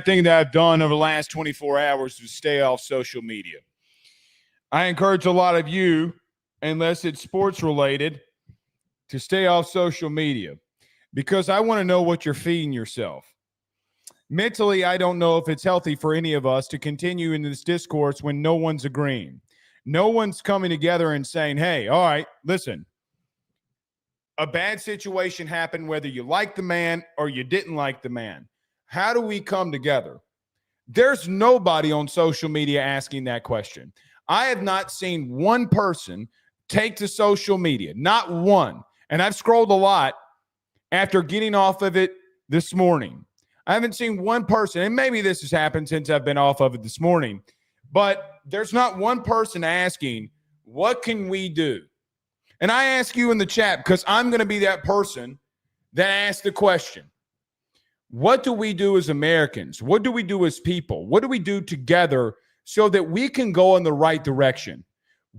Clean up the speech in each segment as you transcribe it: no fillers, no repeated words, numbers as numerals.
thing that I've done over the last 24 hours is stay off social media. I encourage a lot of you, unless it's sports related, to stay off social media because I want to know what you're feeding yourself. Mentally, I don't know if it's healthy for any of us to continue in this discourse when no one's agreeing. No one's coming together and saying, hey, all right, listen, a bad situation happened whether you like the man or you didn't like the man. How do we come together? There's nobody on social media asking that question. I have not seen one person take to social media, not one. And I've scrolled a lot after getting off of it this morning. I haven't seen one person, and maybe this has happened since I've been off of it this morning, but there's not one person asking, what can we do? And I ask you in the chat because I'm going to be that person that asks the question. What do we do as Americans? What do we do as people? What do we do together so that we can go in the right direction?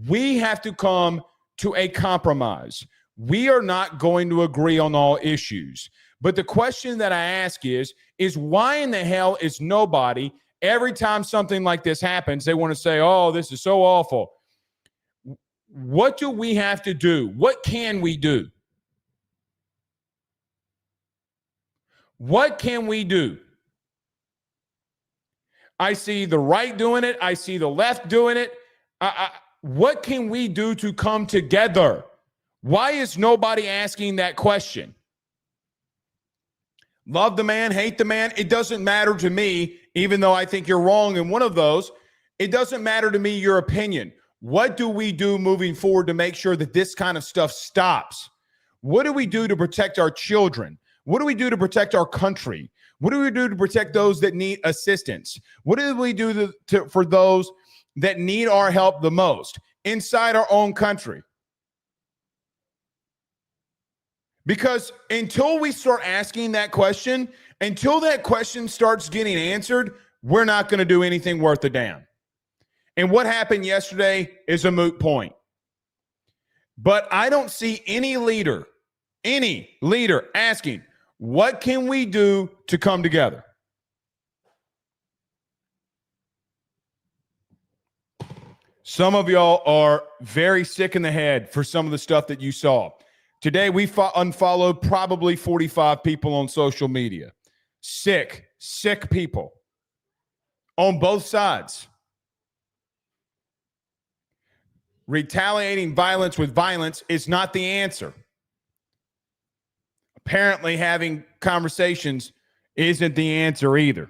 We have to come to a compromise. We are not going to agree on all issues. But the question that I ask is why in the hell is nobody, every time something like this happens, they want to say, oh, this is so awful. What do we have to do? What can we do? What can we do? I see the right doing it. I see the left doing it. What can we do to come together? Why is nobody asking that question? Love the man, hate the man. It doesn't matter to me, even though I think you're wrong in one of those. It doesn't matter to me your opinion. What do we do moving forward to make sure that this kind of stuff stops? What do we do to protect our children? What do we do to protect our country? What do we do to protect those that need assistance? What do we do for those that need our help the most inside our own country? Because until we start asking that question, until that question starts getting answered, we're not going to do anything worth a damn. And what happened yesterday is a moot point. But I don't see any leader asking, what can we do to come together? Some of y'all are very sick in the head for some of the stuff that you saw. Today, we unfollowed probably 45 people on social media. Sick people on both sides. Retaliating violence with violence is not the answer. Apparently, having conversations isn't the answer either.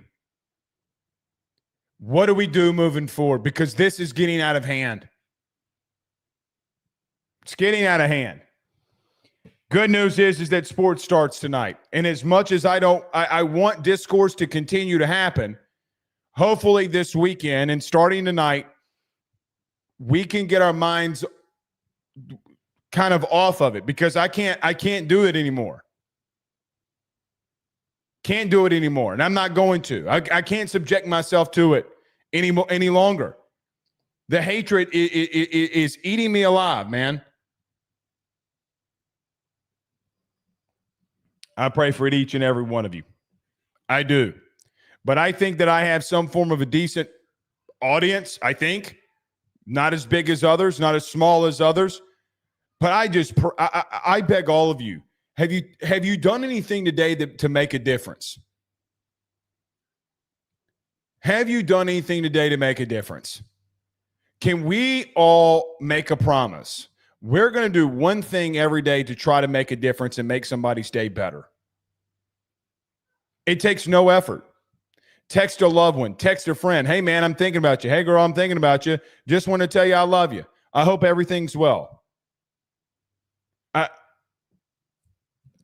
What do we do moving forward? Because this is getting out of hand. It's getting out of hand. Good news is that sports starts tonight. And as much as I want discourse to continue to happen, hopefully this weekend and starting tonight, we can get our minds kind of off of it because I can't do it anymore. Can't do it anymore. And I'm not going to. I can't subject myself to it any longer. The hatred is eating me alive, man. I pray for each and every one of you. I do. But I think that I have some form of a decent audience, I think. Not as big as others, not as small as others. But I beg all of you, have you done anything today to make a difference? Have you done anything today to make a difference? Can we all make a promise? We're going to do one thing every day to try to make a difference and make somebody's day better. It takes no effort. Text a loved one. Text a friend. Hey, man, I'm thinking about you. Hey, girl, I'm thinking about you. Just want to tell you I love you. I hope everything's well.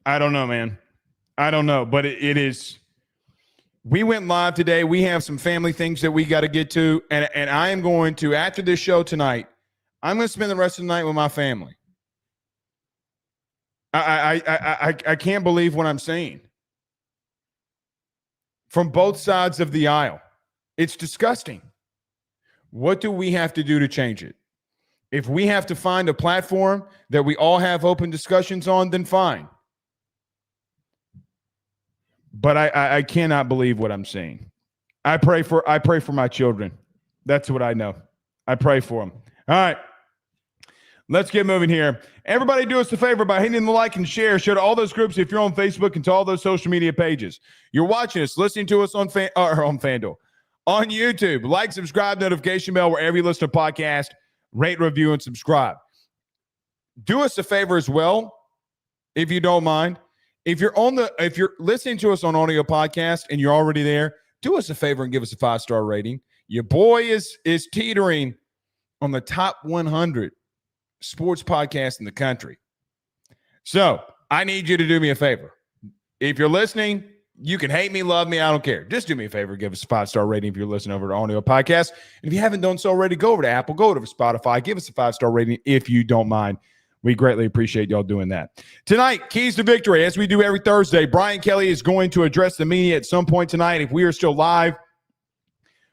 I don't know, man. I don't know, but it is. We went live today. We have some family things that we got to get to, and I am going to, after this show tonight, I'm going to spend the rest of the night with my family. I can't believe what I'm seeing from both sides of the aisle. It's disgusting. What do we have to do to change it? If we have to find a platform that we all have open discussions on, then fine. But I cannot believe what I'm seeing. I pray for my children. That's what I know. I pray for them. All right. Let's get moving here. Everybody do us a favor by hitting the like and share. Share to all those groups if you're on Facebook and to all those social media pages. You're watching us, listening to us on FanDuel, on YouTube. Like, subscribe, notification bell wherever you listen to podcast. Rate, review, and subscribe. Do us a favor as well, if you don't mind. If you're listening to us on audio podcast and you're already there, do us a favor and give us a 5-star rating. Your boy is teetering on the top 100 sports podcast in the country. So I need you to do me a favor. If you're listening, you can hate me, love me, I don't care. Just do me a favor, give us a 5-star rating if you're listening over to audio podcast. And if you haven't done so already, go over to Apple, go over to Spotify, give us a 5-star rating if you don't mind. We greatly appreciate y'all doing that. Tonight, keys to victory, as we do every Thursday, Brian Kelly is going to address the media at some point tonight. If we are still live,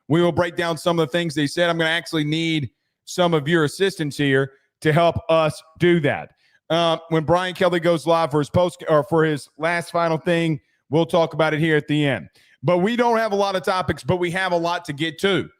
we will break down some of the things they said. I'm going to actually need some of your assistance here to help us do that. When Brian Kelly goes live for his post or for his last final thing, we'll talk about it here at the end. But we don't have a lot of topics, but we have a lot to get to.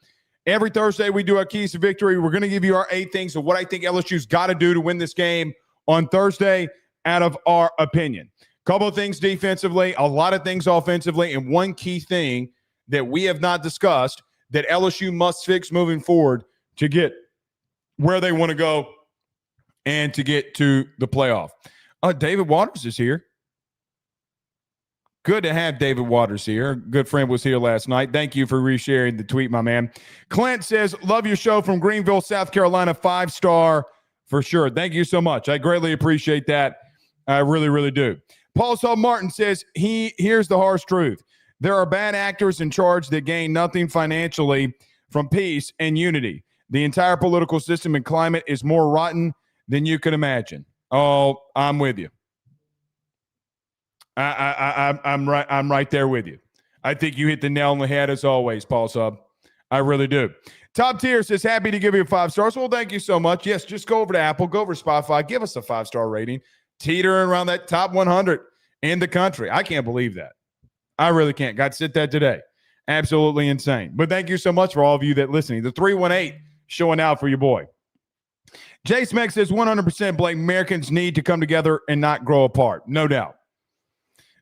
Every Thursday, we do our keys to victory. We're going to give you our 8 things of what I think LSU's got to do to win this game on Thursday out of our opinion. A couple of things defensively, a lot of things offensively, and one key thing that we have not discussed that LSU must fix moving forward to get where they want to go and to get to the playoff. David Waters is here. Good to have David Waters here. Good friend was here last night. Thank you for resharing the tweet, my man. Clint says, love your show from Greenville, South Carolina. 5-star for sure. Thank you so much. I greatly appreciate that. I really, really do. Paul Saul Martin says, here's the harsh truth. There are bad actors in charge that gain nothing financially from peace and unity. The entire political system and climate is more rotten than you can imagine. Oh, I'm with you. I'm right there with you. I think you hit the nail on the head as always, Paul Sub. I really do. Top Tier says, happy to give you 5 stars. Well, thank you so much. Yes, just go over to Apple, go over to Spotify, give us a 5-star rating. Teetering around that top 100 in the country. I can't believe that. I really can't. Got to sit that today. Absolutely insane. But thank you so much for all of you that listening. The 318 showing out for your boy. Jace Meg says 100% Blake. Americans need to come together and not grow apart. No doubt.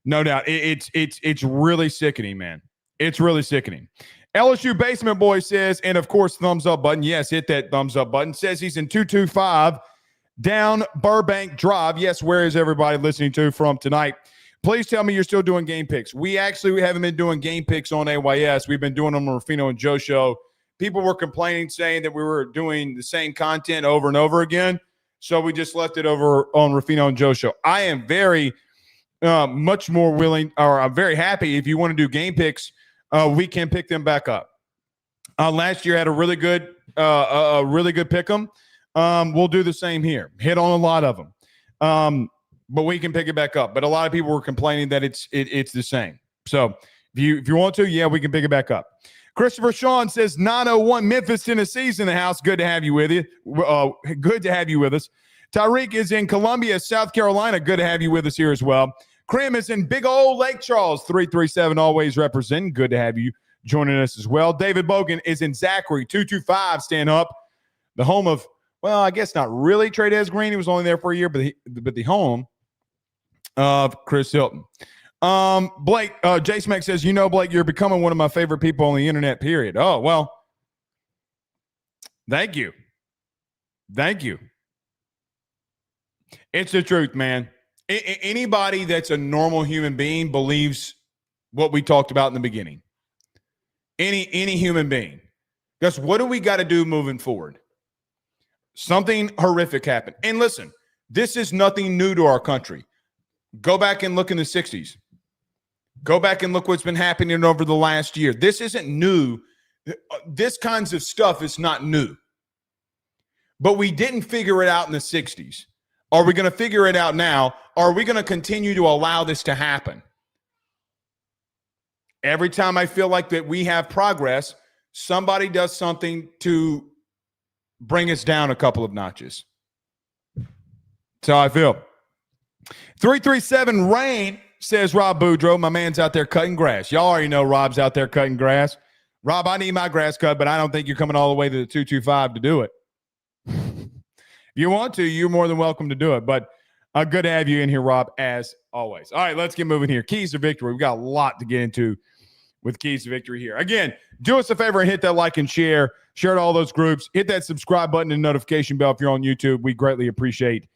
No doubt. It's really sickening, man. It's really sickening. LSU Basement Boy says, and of course, thumbs up button. Yes, hit that thumbs up button. Says he's in 225 down Burbank Drive. Yes, where is everybody listening to from tonight? Please tell me you're still doing game picks. We haven't been doing game picks on AYS. We've been doing them on Rufino and Joe show. People were complaining, saying that we were doing the same content over and over again. So we just left it over on Rufino and Joe show. I am very much more willing, or I'm very happy if you want to do game picks, we can pick them back up. Last year had a really good pick 'em. We'll do the same here. Hit on a lot of them. But we can pick it back up. But a lot of people were complaining that it's the same. So if you want to, yeah, we can pick it back up. Christopher Sean says 901 Memphis, Tennessee's in the house. Good to have you with you. Good to have you with us. Tyreek is in Columbia, South Carolina. Good to have you with us here as well. Krim is in big old Lake Charles, 337 always representing. Good to have you joining us as well. David Bogan is in Zachary, 225. Stand up. The home of, well, I guess not really Trades Green. He was only there for a year, but the home of Chris Hilton. Blake, Jace Mack says, Blake, you're becoming one of my favorite people on the internet, period. Oh, well, thank you. Thank you. It's the truth, man. Anybody that's a normal human being believes what we talked about in the beginning. Any human being. Because what do we got to do moving forward? Something horrific happened. And listen, this is nothing new to our country. Go back and look in the 60s. Go back and look what's been happening over the last year. This isn't new. This kinds of stuff is not new. But we didn't figure it out in the 60s. Are we going to figure it out now? Or are we going to continue to allow this to happen? Every time I feel like that we have progress, somebody does something to bring us down a couple of notches. That's how I feel. 337 Rain says Rob Boudreaux. My man's out there cutting grass. Y'all already know Rob's out there cutting grass. Rob, I need my grass cut, but I don't think you're coming all the way to the 225 to do it. If you want to, you're more than welcome to do it. But good to have you in here, Rob, as always. All right, let's get moving here. Keys to victory. We've got a lot to get into with keys to victory here. Again, do us a favor and hit that like and share. Share to all those groups. Hit that subscribe button and notification bell if you're on YouTube. We greatly appreciate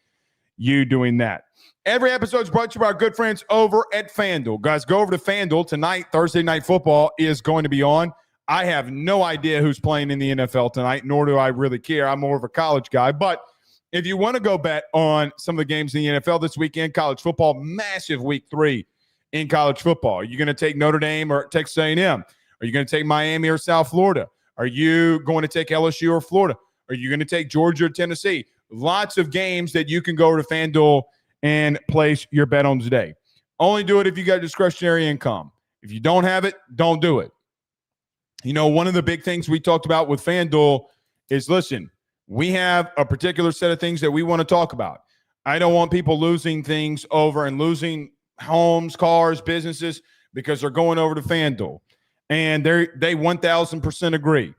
you doing that. Every episode is brought to you by our good friends over at FanDuel. Guys, go over to FanDuel tonight. Thursday Night Football is going to be on. I have no idea who's playing in the NFL tonight, nor do I really care. I'm more of a college guy. But if you want to go bet on some of the games in the NFL this weekend, college football, massive week 3 in college football. Are you going to take Notre Dame or Texas A&M? Are you going to take Miami or South Florida? Are you going to take LSU or Florida? Are you going to take Georgia or Tennessee? Lots of games that you can go to FanDuel and place your bet on today. Only do it if you got discretionary income. If you don't have it, don't do it. You know, one of the big things we talked about with FanDuel is, listen, we have a particular set of things that we want to talk about. I don't want people losing things over and losing homes, cars, businesses because they're going over to FanDuel. And they 1,000% agree.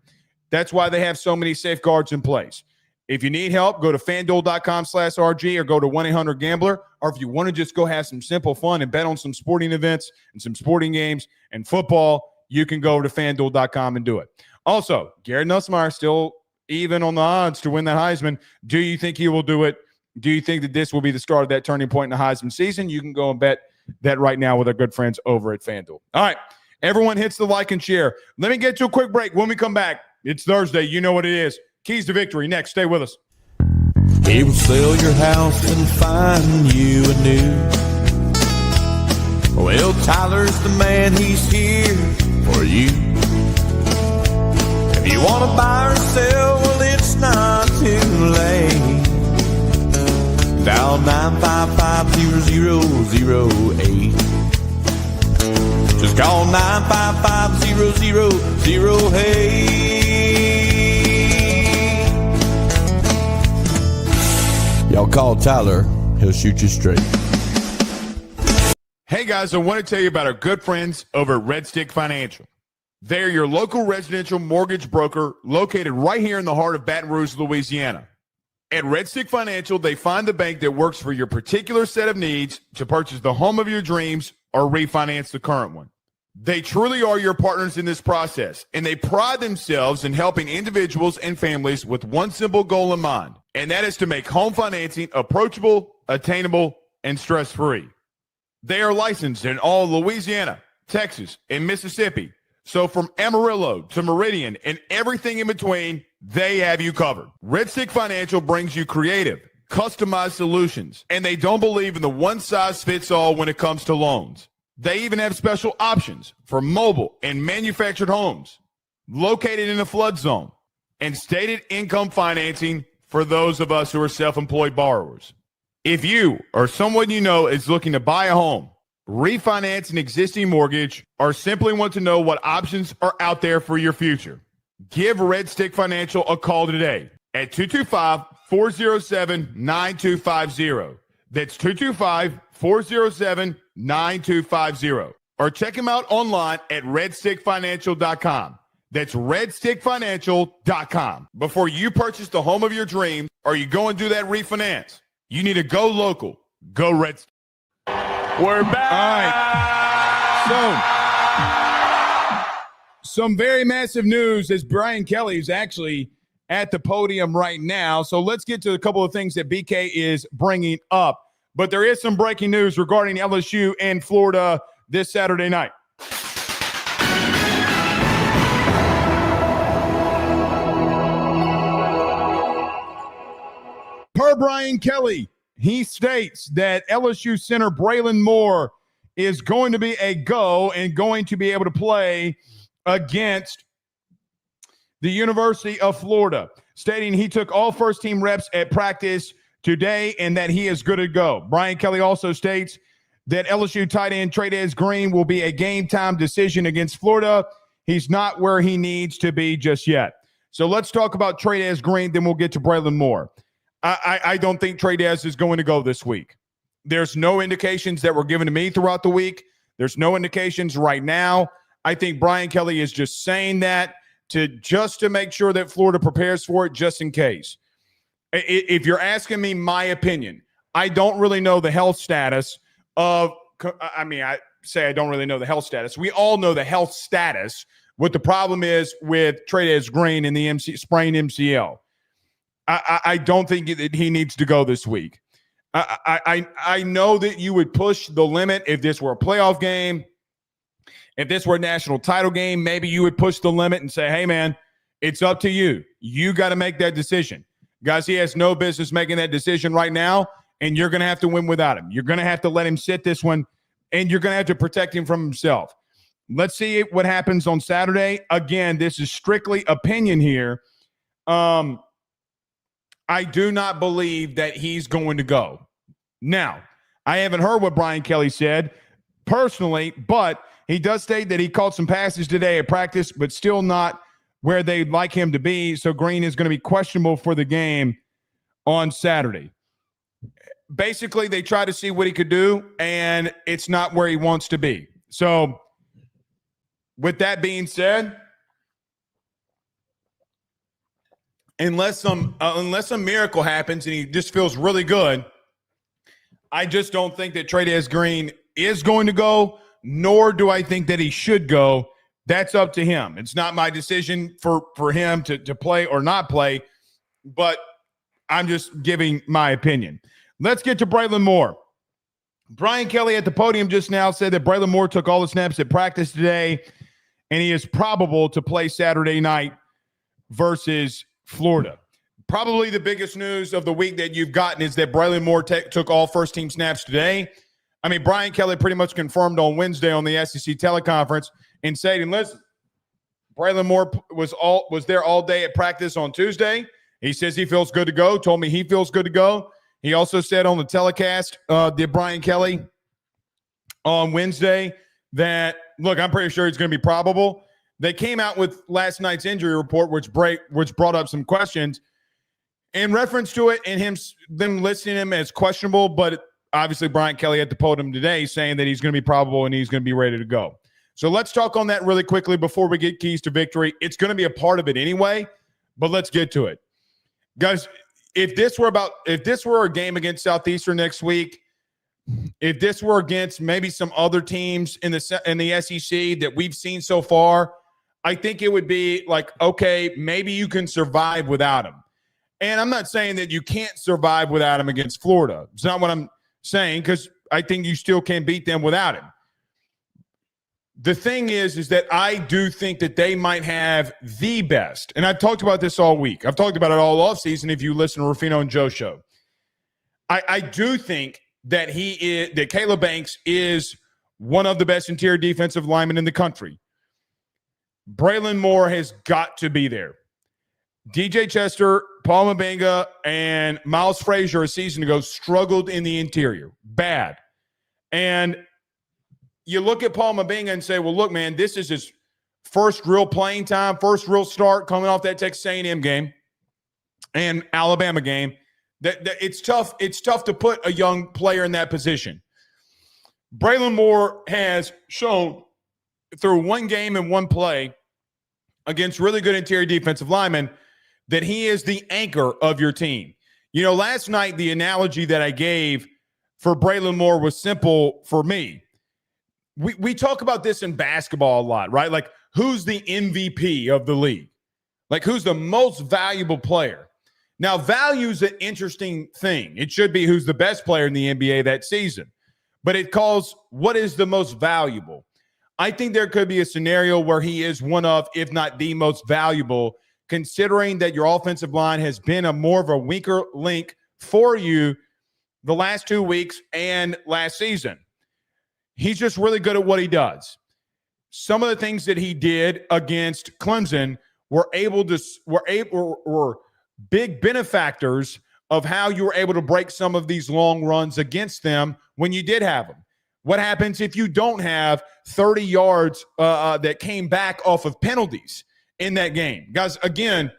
That's why they have so many safeguards in place. If you need help, go to FanDuel.com/RG or go to 1-800-GAMBLER. Or if you want to just go have some simple fun and bet on some sporting events and some sporting games and football, you can go to FanDuel.com and do it. Also, Garrett Nussmeier still even on the odds to win that Heisman. Do you think he will do it? Do you think that this will be the start of that turning point in the Heisman season? You can go and bet that right now with our good friends over at FanDuel. All right. Everyone hits the like and share. Let me get to a quick break. When we come back, it's Thursday. You know what it is. Keys to victory. Next. Stay with us. He will sell your house and find you a new. Well, Tyler's the man. He's here for you. If you want to buy or sell, well, it's not too late. Dial 955-0008. Just call 955-0008. Y'all call Tyler. He'll shoot you straight. Hey, guys, I want to tell you about our good friends over at Red Stick Financial. They're your local residential mortgage broker located right here in the heart of Baton Rouge, Louisiana. At Red Stick Financial, they find the bank that works for your particular set of needs to purchase the home of your dreams or refinance the current one. They truly are your partners in this process, and they pride themselves in helping individuals and families with one simple goal in mind, and that is to make home financing approachable, attainable, and stress-free. They are licensed in all Louisiana, Texas, and Mississippi. So from Amarillo to Meridian and everything in between, they have you covered. Red Stick Financial brings you creative, customized solutions, and they don't believe in the one-size-fits-all when it comes to loans. They even have special options for mobile and manufactured homes located in a flood zone and stated income financing for those of us who are self-employed borrowers. If you or someone you know is looking to buy a home, refinance an existing mortgage, or simply want to know what options are out there for your future, give Red Stick Financial a call today at 225-407-9250. That's 225-407-9250. Or check them out online at redstickfinancial.com. That's redstickfinancial.com. Before you purchase the home of your dreams or you go and do that refinance, you need to go local. Go Red Stick. We're back. All right. So, some very massive news as Brian Kelly is actually at the podium right now. So let's get to a couple of things that BK is bringing up. But there is some breaking news regarding LSU and Florida this Saturday night. Per Brian Kelly, he states that LSU center Braylon Moore is going to be a go and going to be able to play against the University of Florida, stating he took all first-team reps at practice today and that he is good to go. Brian Kelly also states that LSU tight end Trey'Dez Green will be a game-time decision against Florida. He's not where he needs to be just yet. So let's talk about Trey'Dez Green, then we'll get to Braylon Moore. I don't think Trey'Dez is going to go this week. There's no indications that were given to me throughout the week. There's no indications right now. I think Brian Kelly is just saying that to make sure that Florida prepares for it just in case. If you're asking me my opinion, I don't really know the health status of – I say I don't really know the health status. We all know the health status. What the problem is with Trey'Dez Green and the sprained MCL. I don't think that he needs to go this week. I know that you would push the limit if this were a playoff game. If this were a national title game, maybe you would push the limit and say, hey, man, it's up to you. You got to make that decision. Guys, he has no business making that decision right now, and you're going to have to win without him. You're going to have to let him sit this one, and you're going to have to protect him from himself. Let's see what happens on Saturday. Again, this is strictly opinion here. I do not believe that he's going to go. Now, I haven't heard what Brian Kelly said personally, but he does state that he caught some passes today at practice, but still not where they'd like him to be. So Green is going to be questionable for the game on Saturday. Basically, they try to see what he could do, and it's not where he wants to be. So with that being said, unless some miracle happens and he just feels really good, I just don't think that Trey'Dez Green is going to go, nor do I think that he should go. That's up to him. It's not my decision for him to play or not play, but I'm just giving my opinion. Let's get to Braylon Moore. Brian Kelly at the podium just now said that Braylon Moore took all the snaps at practice today, and he is probable to play Saturday night versus Florida. Probably the biggest news of the week that you've gotten is that Braylon Moore took all first-team snaps today. I mean, Brian Kelly pretty much confirmed on Wednesday on the SEC teleconference and said, listen, Braylon Moore was there all day at practice on Tuesday. He says he feels good to go, told me he feels good to go. He also said on the telecast, did Brian Kelly on Wednesday that, look, I'm pretty sure he's going to be probable. They came out with last night's injury report, which brought up some questions in reference to it and them listing him as questionable, but obviously Brian Kelly at the podium today saying that he's going to be probable and he's going to be ready to go. So let's talk on that really quickly before we get keys to victory. It's going to be a part of it anyway, but let's get to it. Guys, if this were a game against Southeastern next week, if this were against maybe some other teams in the SEC that we've seen so far, I think it would be like, okay, maybe you can survive without him. And I'm not saying that you can't survive without him against Florida. It's not what I'm saying, because I think you still can beat them without him. The thing is that I do think that they might have the best. And I've talked about this all week. I've talked about it all offseason if you listen to Rufino and Joe show. I do think that that Caleb Banks is one of the best interior defensive linemen in the country. Braylon Moore has got to be there. DJ Chester, Paul Mabenga, and Miles Frazier a season ago struggled in the interior. Bad. And you look at Paul Mabenga and say, well, look, man, this is his first real playing time, first real start coming off that Texas A&M game and Alabama game. That it's tough. It's tough to put a young player in that position. Braylon Moore has shown through one game and one play against really good interior defensive linemen that he is the anchor of your team. You know, last night, the analogy that I gave for Braylon Moore was simple for me. We talk about this in basketball a lot, right? Like, who's the MVP of the league? Like, who's the most valuable player? Now, value is an interesting thing. It should be who's the best player in the NBA that season. But it calls what is the most valuable. I think there could be a scenario where he is one of, if not the most valuable, considering that your offensive line has been more of a weaker link for you the last 2 weeks and last season. He's just really good at what he does. Some of the things that he did against Clemson were big benefactors of how you were able to break some of these long runs against them when you did have them. What happens if you don't have 30 yards that came back off of penalties in that game? Guys, again,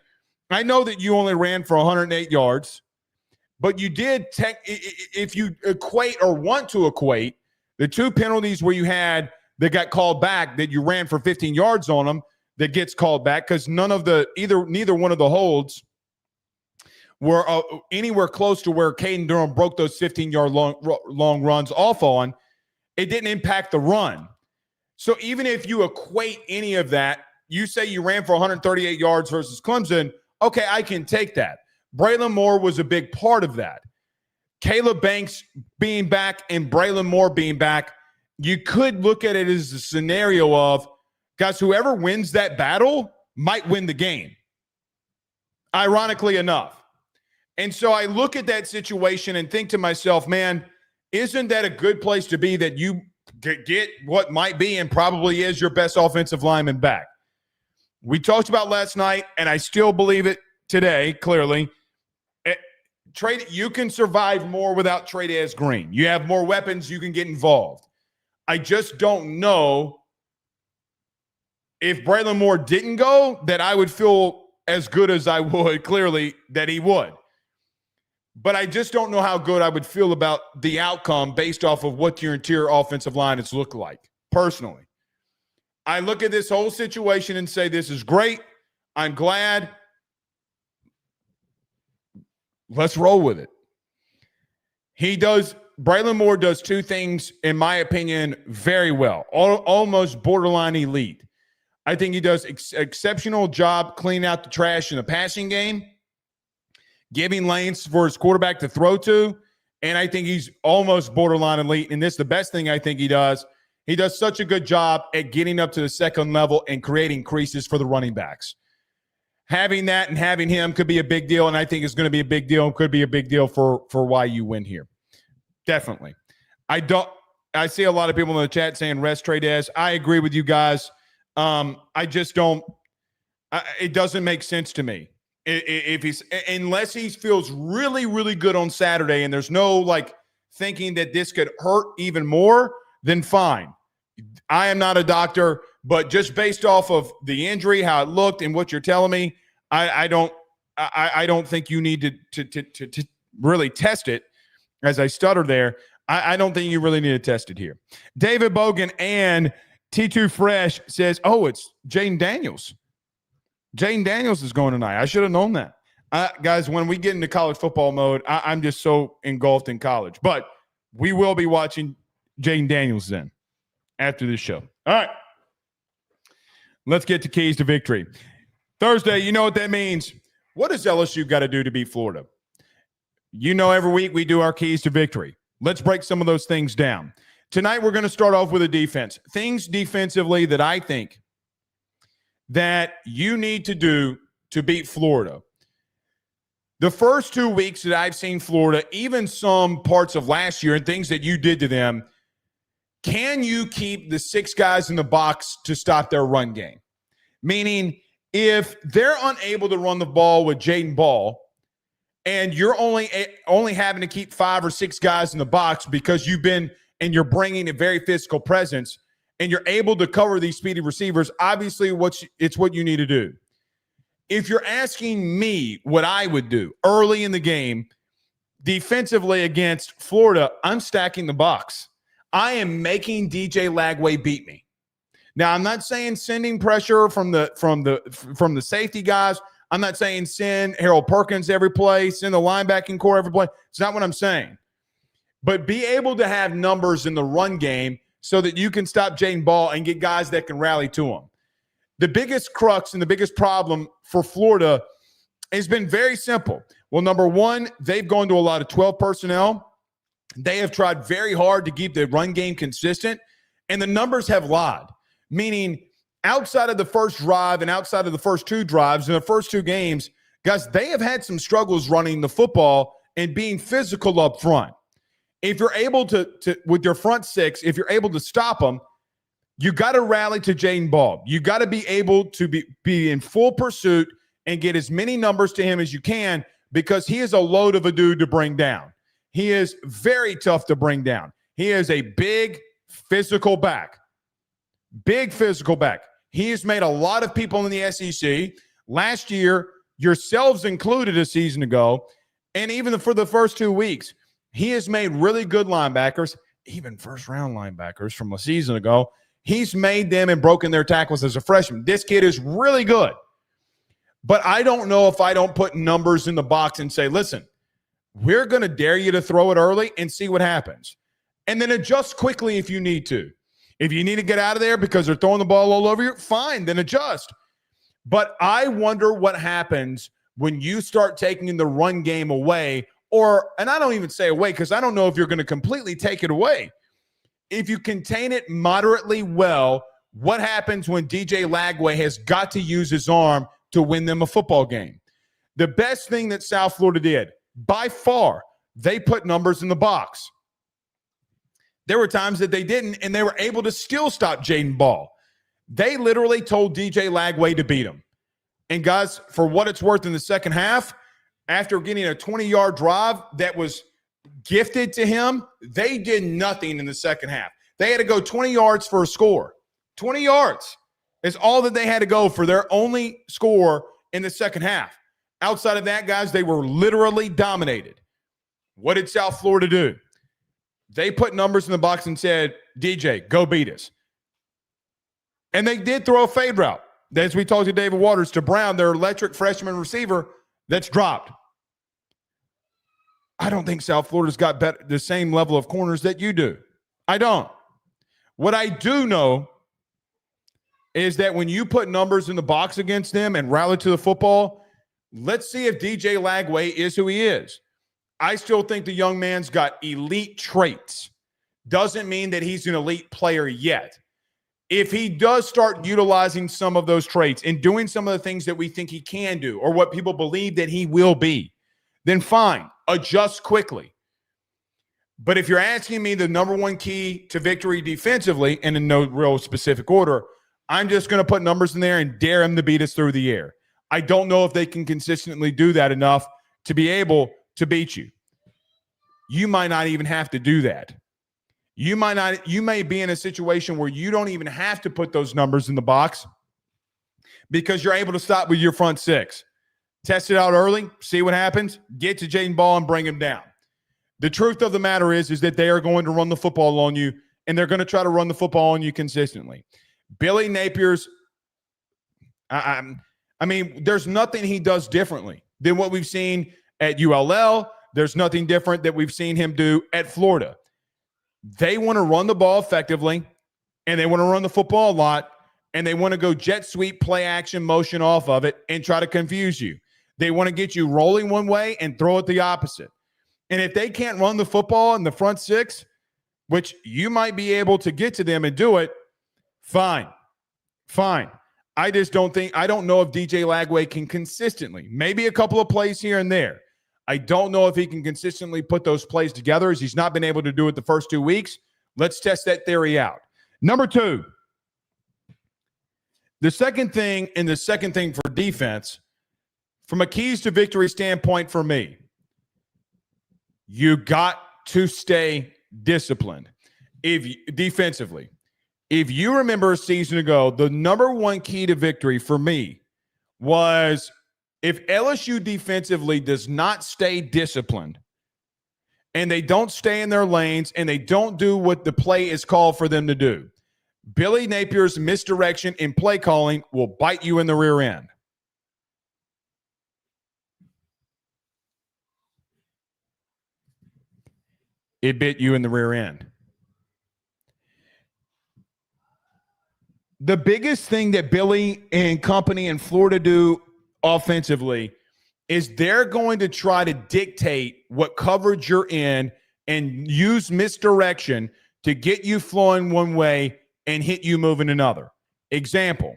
I know that you only ran for 108 yards, but you did if you equate or want to equate the two penalties where you had that got called back that you ran for 15 yards on them that gets called back because neither one of the holds were anywhere close to where Caden Durham broke those 15-yard long runs off on. It didn't impact the run. So even if you equate any of that, you say you ran for 138 yards versus Clemson, okay, I can take that. Braylon Moore was a big part of that. Caleb Banks being back and Braylon Moore being back, you could look at it as a scenario of, guys, whoever wins that battle might win the game, ironically enough. And so I look at that situation and think to myself, man, isn't that a good place to be that you get what might be and probably is your best offensive lineman back? We talked about last night, and I still believe it today, clearly. You can survive more without Trey'Dez Green. You have more weapons, you can get involved. I just don't know if Braylon Moore didn't go, that I would feel as good as I would, clearly, that he would. But I just don't know how good I would feel about the outcome based off of what your interior offensive line has looked like, personally. I look at this whole situation and say, this is great. I'm glad. Let's roll with it. Braylon Moore does two things, in my opinion, very well, almost borderline elite. I think he does exceptional job cleaning out the trash in the passing game, giving lanes for his quarterback to throw to, and I think he's almost borderline elite. And this is the best thing I think he does. He does such a good job at getting up to the second level and creating creases for the running backs. Having that and having him could be a big deal, and I think it's going to be a big deal and could be a big deal for why you win here. Definitely. I see a lot of people in the chat saying rest Trey'Dez. I agree with you guys. I just don't it doesn't make sense to me. Unless he feels really, really good on Saturday and there's no thinking that this could hurt even more, then fine. I am not a doctor, but just based off of the injury, how it looked, and what you're telling me, I don't think you need to really test it. As I stutter there, I don't think you really need to test it here. David Bogan and T2 Fresh says, oh, it's Jaden Daniels. Jaden Daniels is going tonight. I should have known that. Guys, when we get into college football mode, I'm just so engulfed in college. But we will be watching Jaden Daniels then after this show. All right. Let's get to keys to victory. Thursday, you know what that means. What does LSU got to do to beat Florida? You know, every week we do our keys to victory. Let's break some of those things down. Tonight, we're going to start off with a defense. Things defensively that I think that you need to do to beat Florida. The first 2 weeks that I've seen Florida, even some parts of last year and things that you did to them, can you keep the 6 guys in the box to stop their run game? Meaning, if they're unable to run the ball with Jaden Ball, and you're only having to keep 5 or 6 guys in the box because you're bringing a very physical presence, and you're able to cover these speedy receivers, obviously it's what you need to do. If you're asking me what I would do early in the game, defensively against Florida, I'm stacking the box. I am making DJ Lagway beat me. Now, I'm not saying sending pressure from the safety guys. I'm not saying send Harold Perkins every play, send the linebacking core every play. It's not what I'm saying. But be able to have numbers in the run game so that you can stop Jaden Ball and get guys that can rally to him. The biggest crux and the biggest problem for Florida has been very simple. Well, number one, they've gone to a lot of 12 personnel. They have tried very hard to keep the run game consistent, and the numbers have lied. Meaning, outside of the first drive and outside of the first 2 drives in the first 2 games, guys, they have had some struggles running the football and being physical up front. If you're able to with your front 6, if you're able to stop them, you got to rally to Jaden Ball. You got to be able to be in full pursuit and get as many numbers to him as you can, because he is a load of a dude to bring down. He is very tough to bring down. He is a big physical back. Big physical back. He has made a lot of people in the SEC. Last year, yourselves included a season ago, and even for the first 2 weeks, he has made really good linebackers, even first-round linebackers from a season ago. He's made them and broken their tackles as a freshman. This kid is really good. But I don't know if I don't put numbers in the box and say, listen, we're going to dare you to throw it early and see what happens. And then adjust quickly if you need to. If you need to get out of there because they're throwing the ball all over you, fine, then adjust. But I wonder what happens when you start taking the run game away, and I don't even say away because I don't know if you're going to completely take it away. If you contain it moderately well, what happens when DJ Lagway has got to use his arm to win them a football game? The best thing that South Florida did, by far, they put numbers in the box. There were times that they didn't, and they were able to still stop Jaden Ball. They literally told DJ Lagway to beat him. And guys, for what it's worth in the second half, after getting a 20-yard drive that was gifted to him, they did nothing in the second half. They had to go 20 yards for a score. 20 yards is all that they had to go for their only score in the second half. Outside of that, guys, they were literally dominated. What did South Florida do? They put numbers in the box and said, DJ, go beat us. And they did throw a fade route. As we talked to David Waters, to Brown, their electric freshman receiver that's dropped. I don't think South Florida's got the same level of corners that you do. I don't. What I do know is that when you put numbers in the box against them and rally to the football, let's see if DJ Lagway is who he is. I still think the young man's got elite traits. Doesn't mean that he's an elite player yet. If he does start utilizing some of those traits and doing some of the things that we think he can do or what people believe that he will be, then fine, adjust quickly. But if you're asking me the number one key to victory defensively, and in no real specific order, I'm just going to put numbers in there and dare him to beat us through the air. I don't know if they can consistently do that enough to be able to beat you. You might not even have to do that. You may be in a situation where you don't even have to put those numbers in the box because you're able to stop with your front six. Test it out early, see what happens, get to Jaden Ball and bring him down. The truth of the matter is that they are going to run the football on you, and they're going to try to run the football on you consistently. Billy Napier's, I mean, there's nothing he does differently than what we've seen at ULL. There's nothing different that we've seen him do at Florida. They want to run the ball effectively, and they want to run the football a lot, and they want to go jet sweep, play action, motion off of it, and try to confuse you. They want to get you rolling one way and throw it the opposite. And if they can't run the football in the front six, which you might be able to get to them and do it, fine. I don't know if DJ Lagway can consistently, maybe a couple of plays here and there. I don't know if he can consistently put those plays together as he's not been able to do it the first 2 weeks. Let's test that theory out. Number two, the second thing for defense, from a keys to victory standpoint for me, you got to stay disciplined. Defensively, if you remember a season ago, the number one key to victory for me was if LSU defensively does not stay disciplined and they don't stay in their lanes and they don't do what the play is called for them to do, Billy Napier's misdirection in play calling will bite you in the rear end. It bit you in the rear end. The biggest thing that Billy and company in Florida do offensively is they're going to try to dictate what coverage you're in and use misdirection to get you flowing one way and hit you moving another. Example.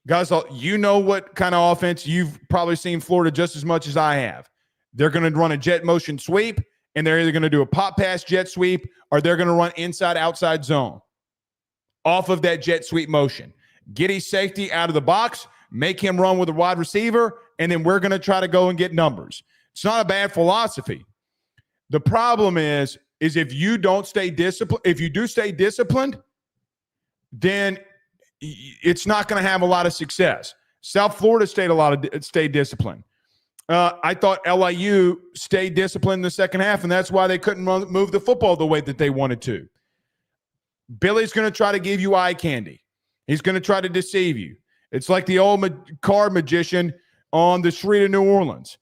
Guys, you know what kind of offense you've probably seen Florida just as much as I have. They're going to run a jet motion sweep, and they're either going to do a pop pass jet sweep or they're going to run inside-outside zone off of that jet sweep motion. Get his safety out of the box, make him run with a wide receiver, and then we're going to try to go and get numbers. It's not a bad philosophy. The problem is if you don't stay disciplined, if you do stay disciplined, then it's not going to have a lot of success. South Florida stayed disciplined. I thought LIU stayed disciplined in the second half, and that's why they couldn't move the football the way that they wanted to. Billy's going to try to give you eye candy. He's going to try to deceive you. It's like the old card magician on the street of New Orleans.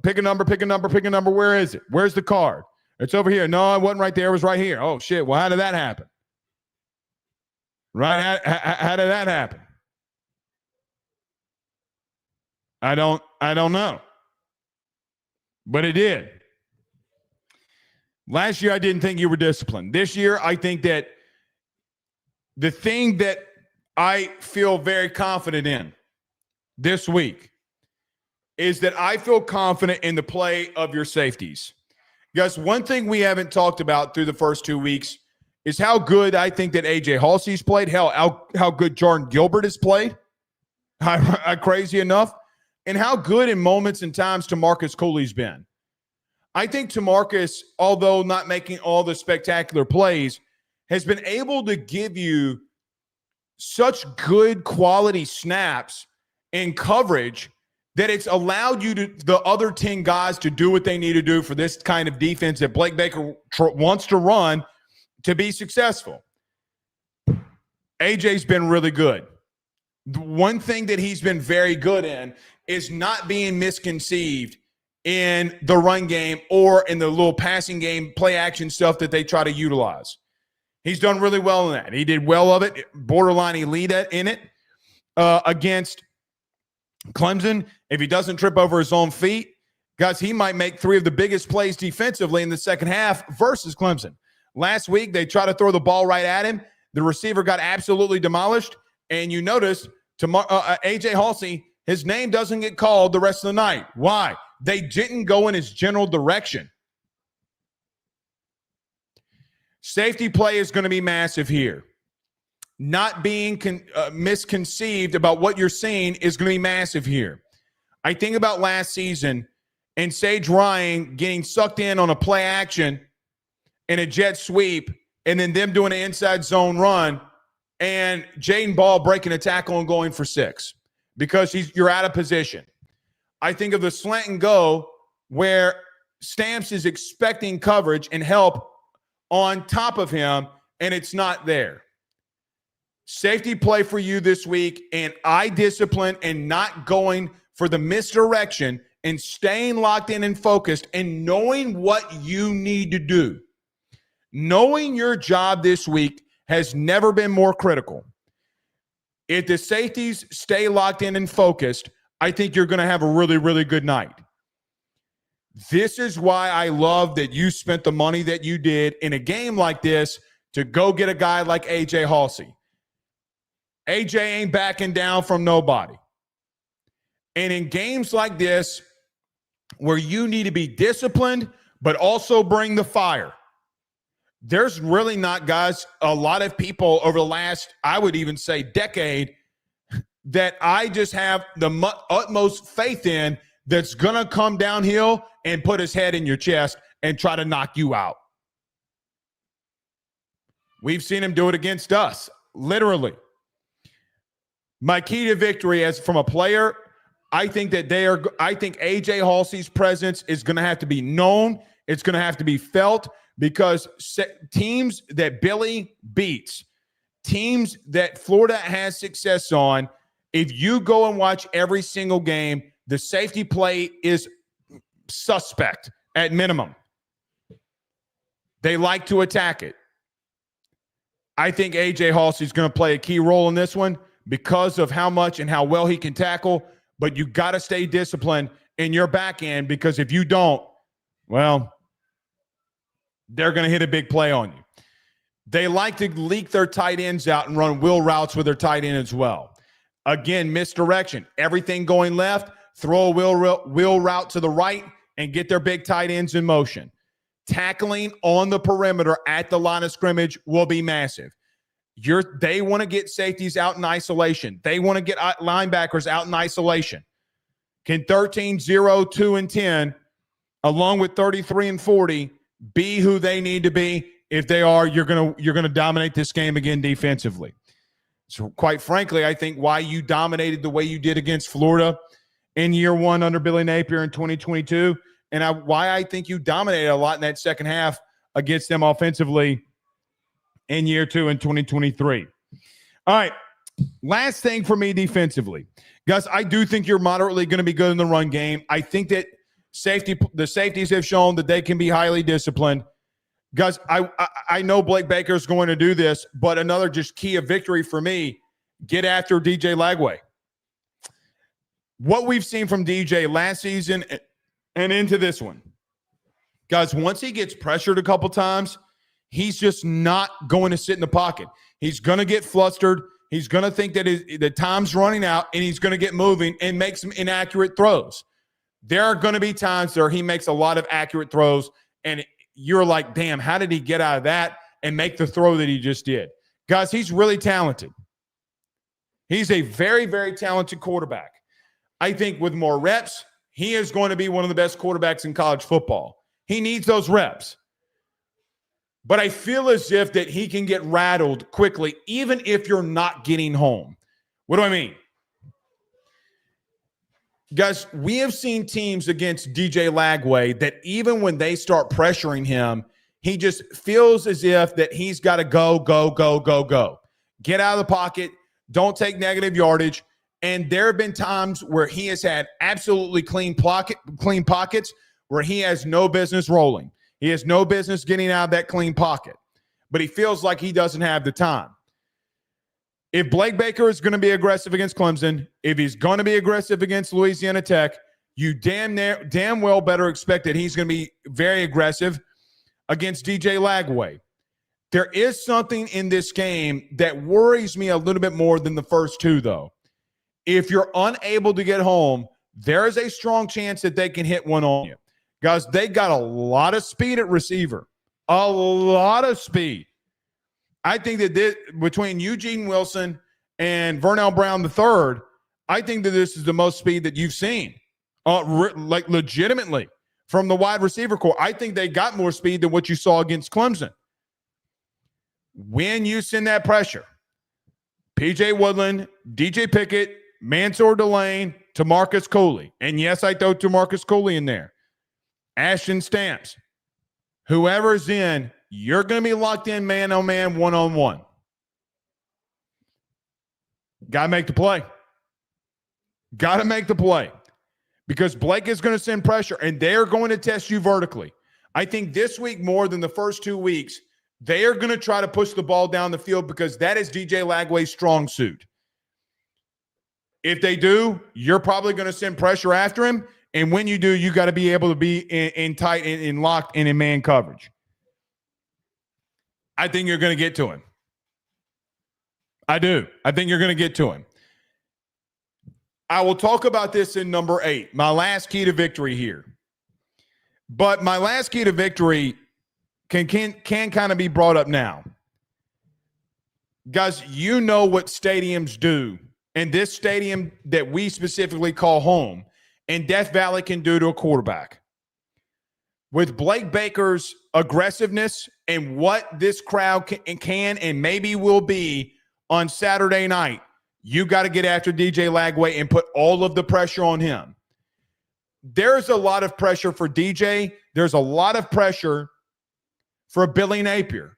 Pick a number, pick a number, pick a number. Where is it? Where's the card? It's over here. No, it wasn't right there. It was right here. Oh, shit. Well, how did that happen? Right? How did that happen? I don't know. But it did. Last year, I didn't think you were disciplined. This year, I think that the thing that I feel very confident in this week is that I feel confident in the play of your safeties. Guys, one thing we haven't talked about through the first 2 weeks is how good I think that A.J. Halsey's played, how good Jordan Gilbert has played, crazy enough, and how good in moments and times TaMarcus Cooley's been. I think TaMarcus, although not making all the spectacular plays, has been able to give you such good quality snaps and coverage that it's allowed you to, the other 10 guys, to do what they need to do for this kind of defense that Blake Baker wants to run to be successful. AJ's been really good. The one thing that he's been very good in is not being misconceived in the run game or in the little passing game, play action stuff that they try to utilize. He's done really well in that. He did well of it, borderline elite in it against Clemson. If he doesn't trip over his own feet, guys, he might make 3 of the biggest plays defensively in the second half versus Clemson. Last week, they tried to throw the ball right at him. The receiver got absolutely demolished. And you notice A.J. Halsey, his name doesn't get called the rest of the night. Why? They didn't go in his general direction. Safety play is going to be massive here. Not being misconceived about what you're seeing is going to be massive here. I think about last season and Sage Ryan getting sucked in on a play action and a jet sweep, and then them doing an inside zone run, and Jaden Ball breaking a tackle and going for 6 because you're out of position. I think of the slant and go where Stamps is expecting coverage and help on top of him, and it's not there. Safety play for you this week, and eye discipline and not going for the misdirection and staying locked in and focused and knowing what you need to do. Knowing your job this week has never been more critical. If the safeties stay locked in and focused, I think you're going to have a really, really good night. This is why I love that you spent the money that you did in a game like this to go get a guy like A.J. Halsey. AJ ain't backing down from nobody. And in games like this, where you need to be disciplined, but also bring the fire, there's really not, guys, a lot of people over the last, I would even say, decade that I just have the utmost faith in that's going to come downhill and put his head in your chest and try to knock you out. We've seen him do it against us, literally. My key to victory as from a player, I think that I think A.J. Halsey's presence is going to have to be known. It's going to have to be felt because teams that Billy beats, teams that Florida has success on, if you go and watch every single game, the safety play is suspect at minimum. They like to attack it. I think A.J. Halsey is going to play a key role in this one because of how much and how well he can tackle, but you got to stay disciplined in your back end because if you don't, well, they're going to hit a big play on you. They like to leak their tight ends out and run wheel routes with their tight end as well. Again, misdirection. Everything going left, throw a wheel route to the right and get their big tight ends in motion. Tackling on the perimeter at the line of scrimmage will be massive. They want to get safeties out in isolation. They want to get linebackers out in isolation. Can 13, 0, 2, and 10, along with 33 and 40, be who they need to be? If they are, you're gonna dominate this game again defensively. So quite frankly, I think why you dominated the way you did against Florida in year one under Billy Napier in 2022, and why I think you dominated a lot in that second half against them offensively in year 2 in 2023. All right. Last thing for me defensively. Guys, I do think you're moderately going to be good in the run game. I think that the safeties have shown that they can be highly disciplined. Guys, I know Blake Baker's going to do this, but another just key of victory for me, get after DJ Lagway. What we've seen from DJ last season and into this one, guys, once he gets pressured a couple times, he's just not going to sit in the pocket. He's going to get flustered. He's going to think that the time's running out, and he's going to get moving and make some inaccurate throws. There are going to be times where he makes a lot of accurate throws, and you're like, damn, how did he get out of that and make the throw that he just did? Guys, he's really talented. He's a very, very talented quarterback. I think with more reps, he is going to be one of the best quarterbacks in college football. He needs those reps. But I feel as if that he can get rattled quickly, even if you're not getting home. What do I mean? Guys, we have seen teams against DJ Lagway that even when they start pressuring him, he just feels as if that he's got to go. Get out of the pocket. Don't take negative yardage. And there have been times where he has had absolutely clean pockets where he has no business rolling. He has no business getting out of that clean pocket. But he feels like he doesn't have the time. If Blake Baker is going to be aggressive against Clemson, if he's going to be aggressive against Louisiana Tech, you damn well better expect that he's going to be very aggressive against DJ Lagway. There is something in this game that worries me a little bit more than the first two, though. If you're unable to get home, there is a strong chance that they can hit one on you. Guys, they got a lot of speed at receiver. A lot of speed. I think that between Eugene Wilson and Vernell Brown III, I think that this is the most speed that you've seen, like legitimately, from the wide receiver core. I think they got more speed than what you saw against Clemson. When you send that pressure, P.J. Woodland, D.J. Pickett, Mansour Delane, Tamarcus Cooley, and yes, I throw Tamarcus Cooley in there, Ashton Stamps, whoever's in, you're going to be locked in man-on-man, one-on-one. Got to make the play. Got to make the play. Because Blake is going to send pressure, and they're going to test you vertically. I think this week more than the first 2 weeks, they are going to try to push the ball down the field because that is DJ Lagway's strong suit. If they do, you're probably going to send pressure after him, and when you do, you got to be able to be in tight and locked and in man coverage. I think you're going to get to him. I do. I think you're going to get to him. I will talk about this in number 8, my last key to victory here. But my last key to victory can kind of be brought up now. Guys, you know what stadiums do, and this stadium that we specifically call home, and Death Valley can do to a quarterback. With Blake Baker's aggressiveness and what this crowd can and maybe will be on Saturday night, you got to get after DJ Lagway and put all of the pressure on him. There's a lot of pressure for DJ. There's a lot of pressure for Billy Napier.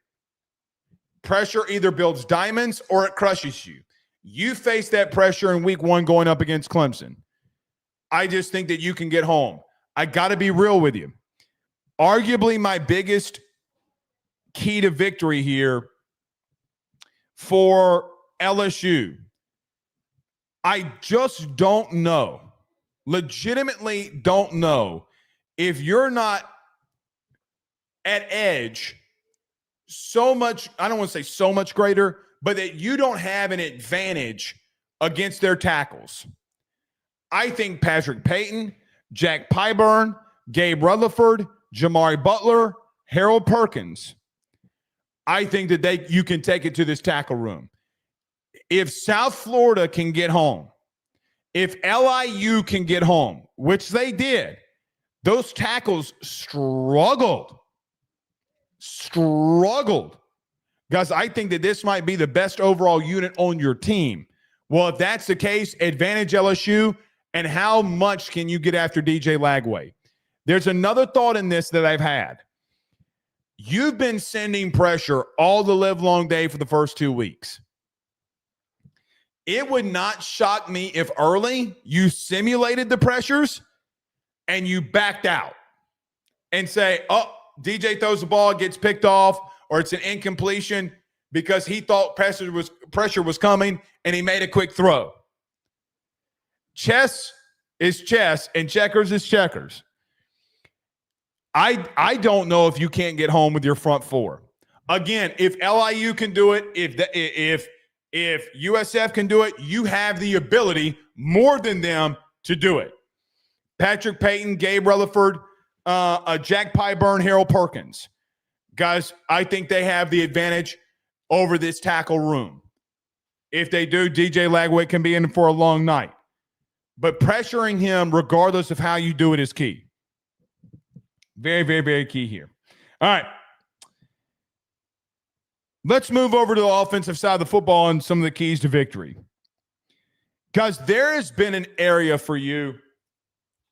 Pressure either builds diamonds or it crushes you. You face that pressure in week 1 going up against Clemson. I just think that you can get home. I got to be real with you. Arguably my biggest key to victory here for LSU, I just don't know, legitimately don't know if you're not at edge so much, I don't want to say so much greater, but that you don't have an advantage against their tackles. I think Patrick Payton, Jack Pyburn, Gabe Rutherford, Jamari Butler, Harold Perkins, I think that you can take it to this tackle room. If South Florida can get home, if LIU can get home, which they did, those tackles struggled. Guys, I think that this might be the best overall unit on your team. Well, if that's the case, advantage LSU, and how much can you get after DJ Lagway? There's another thought in this that I've had. You've been sending pressure all the live long day for the first 2 weeks. It would not shock me if early you simulated the pressures and you backed out and say, oh, DJ throws the ball, gets picked off, or it's an incompletion because he thought pressure was coming and he made a quick throw. Chess is chess and checkers is checkers. I don't know if you can't get home with your front four. Again, if LIU can do it, if USF can do it, you have the ability more than them to do it. Patrick Payton, Gabe Rutherford, Jack Pyburn, Harold Perkins. Guys, I think they have the advantage over this tackle room. If they do, DJ Lagway can be in for a long night. But pressuring him, regardless of how you do it, is key. Very, very, very key here. All right. Let's move over to the offensive side of the football and some of the keys to victory. Guys, there has been an area for you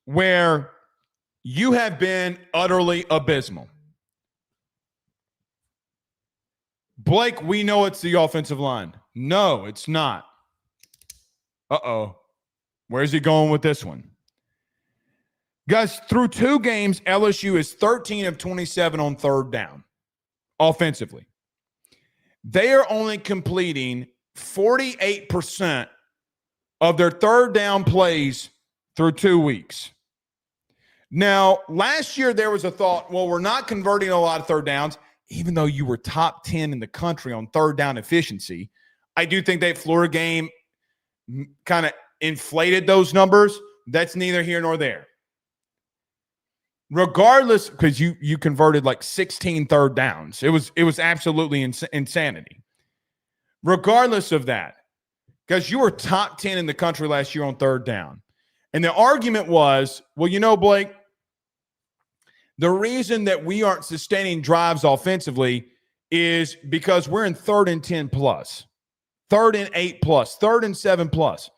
where you have been utterly abysmal. Blake, we know it's the offensive line. No, it's not. Uh-oh. Where's he going with this one? Guys, through 2 games, LSU is 13 of 27 on third down offensively. They are only completing 48% of their third down plays through 2 weeks. Now, last year there was a thought, well, we're not converting a lot of third downs, even though you were top 10 in the country on third down efficiency. I do think that Florida game kind of inflated those numbers. That's neither here nor there. Regardless, because you converted like 16 third downs. It was absolutely insanity. Regardless of that, because you were top 10 in the country last year on third down. And the argument was, well, you know, Blake, the reason that we aren't sustaining drives offensively is because we're in 3rd and 10 plus, 3rd and 8 plus, 3rd and 7 plus.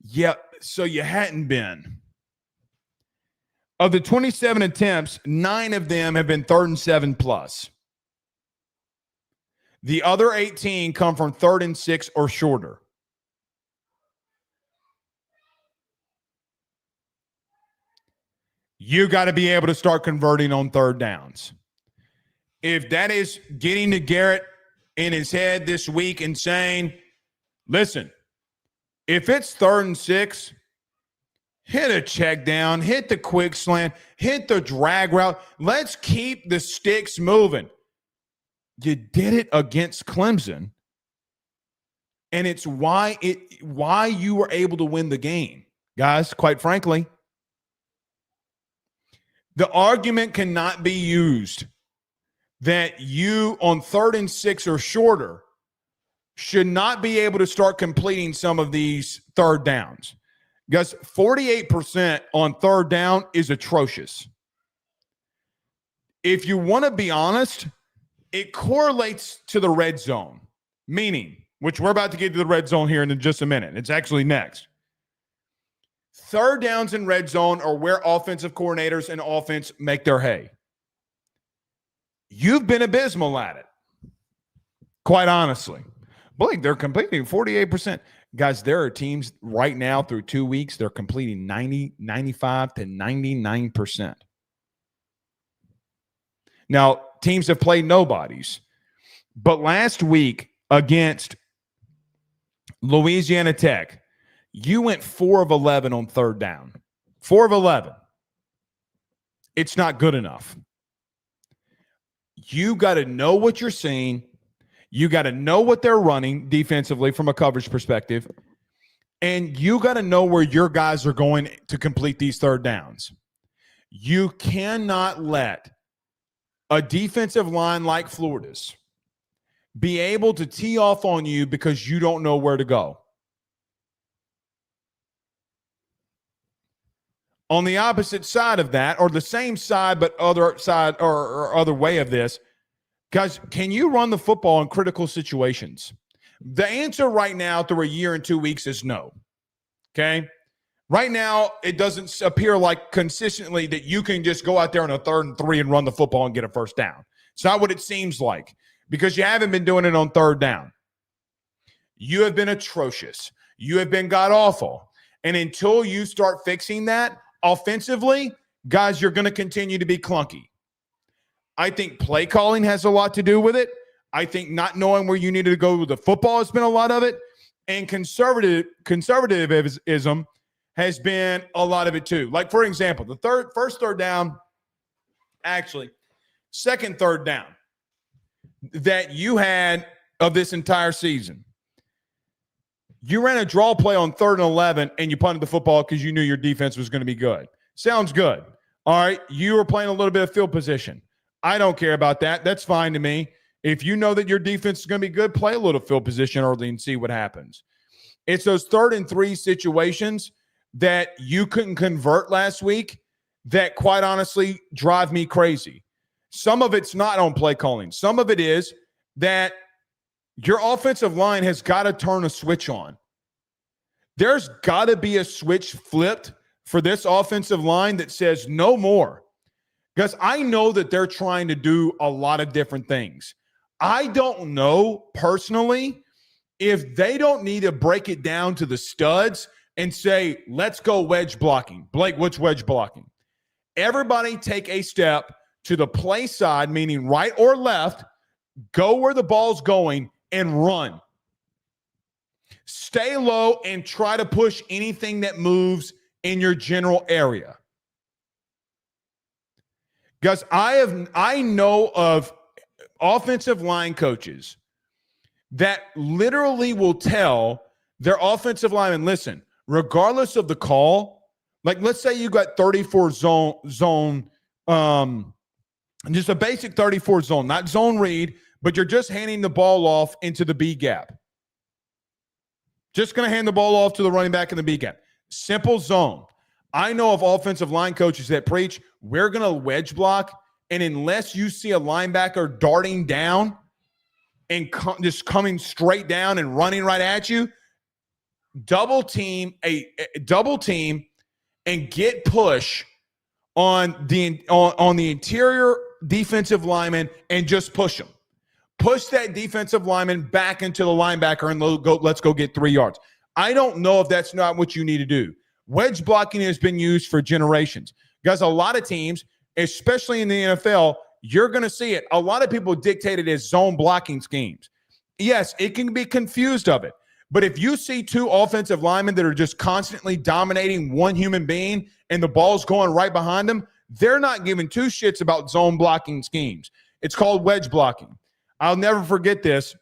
Yeah, so you hadn't been. Of the 27 attempts, 9 of them have been 3rd and 7 plus. The other 18 come from 3rd and 6 or shorter. You got to be able to start converting on third downs. If that is getting to Garrett in his head this week and saying, listen, if it's 3rd and 6, hit a check down, hit the quick slant, hit the drag route. Let's keep the sticks moving. You did it against Clemson, and it's why you were able to win the game. Guys, quite frankly, the argument cannot be used that you on 3rd and 6 or shorter should not be able to start completing some of these third downs. Guys, 48% on third down is atrocious. If you want to be honest, it correlates to the red zone, meaning, which we're about to get to the red zone here in just a minute. It's actually next. Third downs in red zone are where offensive coordinators and offense make their hay. You've been abysmal at it, quite honestly. Blake, they're completing 48%. Guys, there are teams right now through 2 weeks, they're completing 95 to 99%. Now, teams have played nobodies. But last week against Louisiana Tech, you went 4 of 11 on third down. 4 of 11. It's not good enough. You got to know what you're seeing. You got to know what they're running defensively from a coverage perspective. And you got to know where your guys are going to complete these third downs. You cannot let a defensive line like Florida's be able to tee off on you because you don't know where to go. On the opposite side of that, or the same side but other side or other way of this, guys, can you run the football in critical situations? The answer right now through a year and 2 weeks is no. Okay? Right now, it doesn't appear like consistently that you can just go out there on a 3rd and 3 and run the football and get a first down. It's not what it seems like because you haven't been doing it on third down. You have been atrocious. You have been god-awful. And until you start fixing that offensively, guys, you're going to continue to be clunky. I think play calling has a lot to do with it. I think not knowing where you needed to go with the football has been a lot of it. And conservatism has been a lot of it too. Like, for example, first third down, second third down that you had of this entire season. You ran a draw play on 3rd and 11 and you punted the football because you knew your defense was going to be good. Sounds good. All right. You were playing a little bit of field position. I don't care about that. That's fine to me. If you know that your defense is going to be good, play a little field position early and see what happens. It's those 3rd and 3 situations that you couldn't convert last week that quite honestly drive me crazy. Some of it's not on play calling. Some of it is that your offensive line has got to turn a switch on. There's got to be a switch flipped for this offensive line that says no more. Because I know that they're trying to do a lot of different things. I don't know personally if they don't need to break it down to the studs and say, let's go wedge blocking. Blake, what's wedge blocking? Everybody take a step to the play side, meaning right or left, go where the ball's going and run. Stay low and try to push anything that moves in your general area. Guys, I know of offensive line coaches that literally will tell their offensive linemen, listen, regardless of the call, like let's say you got 34 zone, just a basic 34 zone, not zone read, but you're just handing the ball off into the B gap. Just going to hand the ball off to the running back in the B gap. Simple zone. I know of offensive line coaches that preach, we're going to wedge block, and unless you see a linebacker darting down and just coming straight down and running right at you, double team and get push on the interior defensive lineman and just push them. Push that defensive lineman back into the linebacker and let's go get 3 yards. I don't know if that's not what you need to do. Wedge blocking has been used for generations. Guys, a lot of teams, especially in the NFL, you're going to see it. A lot of people dictate it as zone blocking schemes. Yes, it can be confused of it. But if you see 2 offensive linemen that are just constantly dominating one human being and the ball's going right behind them, they're not giving 2 shits about zone blocking schemes. It's called wedge blocking. I'll never forget this.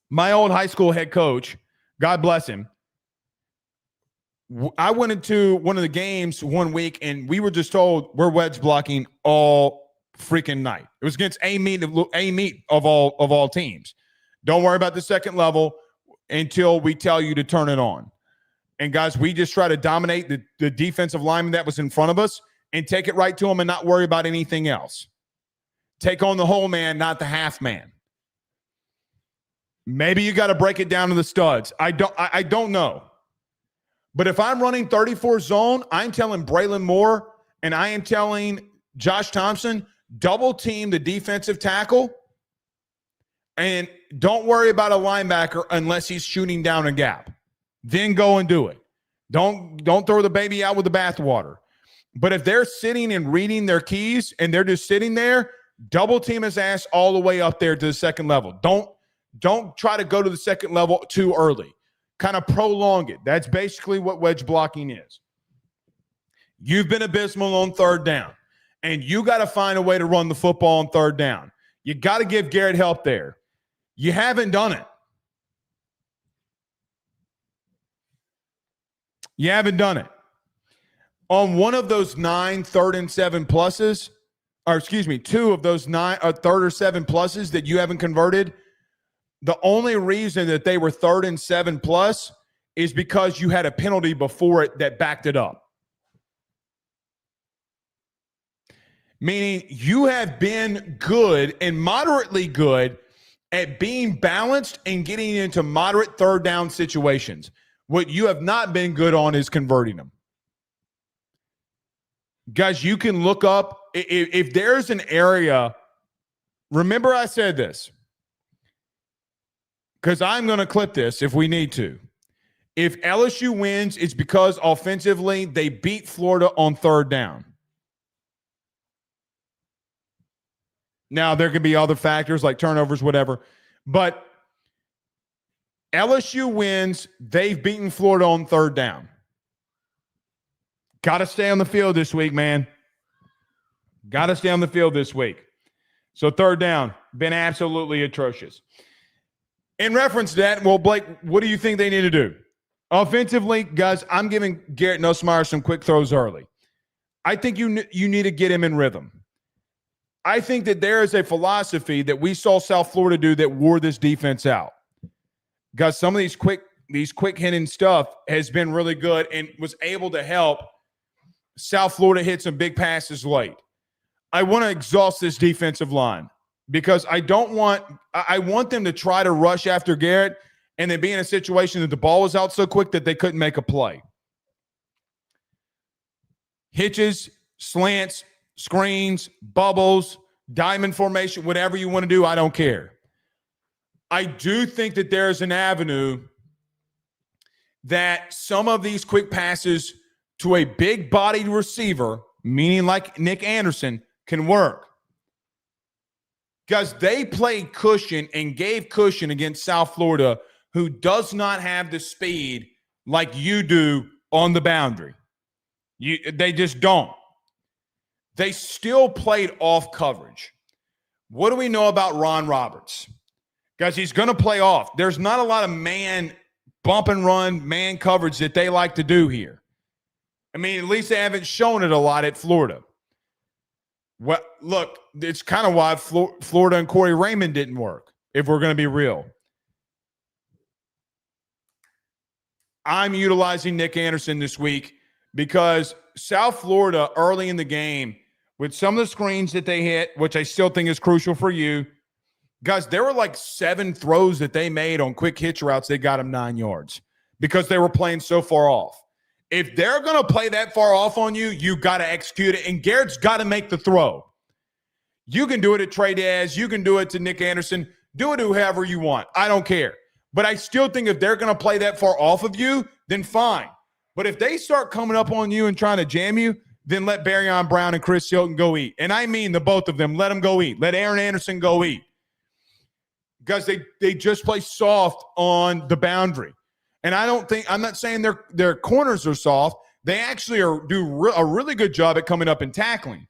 My old high school head coach, God bless him, I went into one of the games one week and we were just told we're wedge blocking all freaking night. It was against A meet of all teams. Don't worry about the second level until we tell you to turn it on. And guys, we just try to dominate the defensive lineman that was in front of us and take it right to him and not worry about anything else. Take on the whole man, not the half man. Maybe you got to break it down to the studs. I don't know. But if I'm running 34 zone, I'm telling Braylon Moore and I am telling Josh Thompson, double team the defensive tackle and don't worry about a linebacker unless he's shooting down a gap. Then go and do it. Don't throw the baby out with the bathwater. But if they're sitting and reading their keys and they're just sitting there, double team his ass all the way up there to the second level. Don't try to go to the second level too early. Kind of prolong it. That's basically what wedge blocking is. You've been abysmal on third down, and you got to find a way to run the football on third down. You got to give Garrett help there. You haven't done it. You haven't done it. On one of those 9 3rd and 7 pluses, or excuse me, 2 of those 9 3rd or 7 pluses that you haven't converted, the only reason that they were 3rd and 7 plus is because you had a penalty before it that backed it up. Meaning you have been good and moderately good at being balanced and getting into moderate third down situations. What you have not been good on is converting them. Guys, you can look up if there's an area Remember I said this, because I'm going to clip this if we need to. If LSU wins, it's because offensively they beat Florida on third down. Now, there could be other factors like turnovers, whatever. But LSU wins, they've beaten Florida on third down. Got to stay on the field this week, man. Got to stay on the field this week. So third down, been absolutely atrocious. In reference to that, well, Blake, what do you think they need to do? Offensively, guys, I'm giving Garrett Nussmeier some quick throws early. I think you need to get him in rhythm. I think that there is a philosophy that we saw South Florida do that wore this defense out. Guys, some of these quick hitting stuff has been really good and was able to help South Florida hit some big passes late. I want to exhaust this defensive line because I want them to try to rush after Garrett and then be in a situation that the ball was out so quick that they couldn't make a play. Hitches, slants, screens, bubbles, diamond formation, whatever you want to do, I don't care. I do think that there's an avenue that some of these quick passes to a big-bodied receiver, meaning like Nick Anderson, can work. Because they played cushion and gave cushion against South Florida, who does not have the speed like you do on the boundary. They just don't. They still played off coverage. What do we know about Ron Roberts? Guys, he's going to play off. There's not a lot of man bump and run, man coverage that they like to do here. I mean, at least they haven't shown it a lot at Florida. Well, look, it's kind of why Florida and Corey Raymond didn't work, if we're going to be real. I'm utilizing Nick Anderson this week because South Florida early in the game, with some of the screens that they hit, which I still think is crucial for you, guys, there were like 7 throws that they made on quick hitch routes. They got them 9 yards because they were playing so far off. If they're going to play that far off on you, you got to execute it, and Garrett's got to make the throw. You can do it at Trey Diaz. You can do it to Nick Anderson. Do it to whoever you want. I don't care. But I still think if they're going to play that far off of you, then fine. But if they start coming up on you and trying to jam you, then let Barrion Brown and Chris Hilton go eat. And I mean the both of them. Let them go eat. Let Aaron Anderson go eat. Because they just play soft on the boundary. And I'm not saying their corners are soft. They actually do a really good job at coming up and tackling.